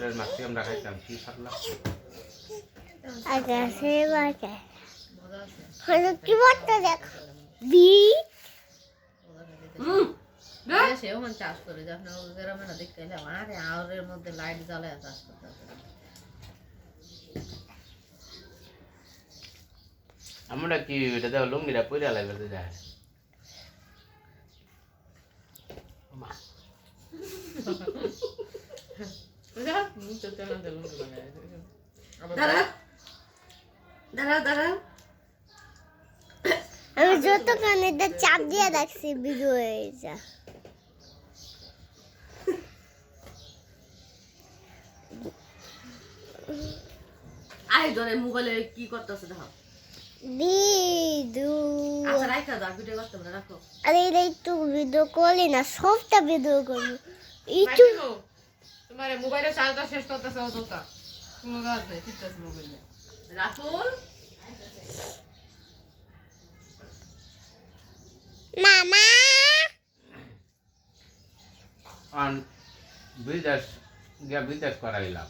বছরের মাছটি আমরা খাইতাম কি পাতলা আগে সে বাকে হলো কি বলতে দেখ বিট সেও মন চাষ করে যখন গ্রামে না দেখতে এলাম আরে আওরের মধ্যে লাইট জ্বালায় চাষ করতে আমরা কি এটা দাও লুঙ্গিরা পইরা লাগবে যায় মা আমি যত কানে চাপ দিয়ে রাখছি ভিডিও হয়ে যা আই ধরে মোবাইলে কি করতেছে দেখো ভিডিও আচ্ছা রাখো দাও ভিডিও করতে বলে রাখো আরে এটা একটু ভিডিও করলি না সবটা ভিডিও করবো একটু তোমার মোবাইলে চার্জটা শেষ করতেছে অতটা কোনো কাজ নেই ঠিকঠাক মোবাইলে রাতুল মামা আর বিদেশ গিয়া বিদেশ করাইলাম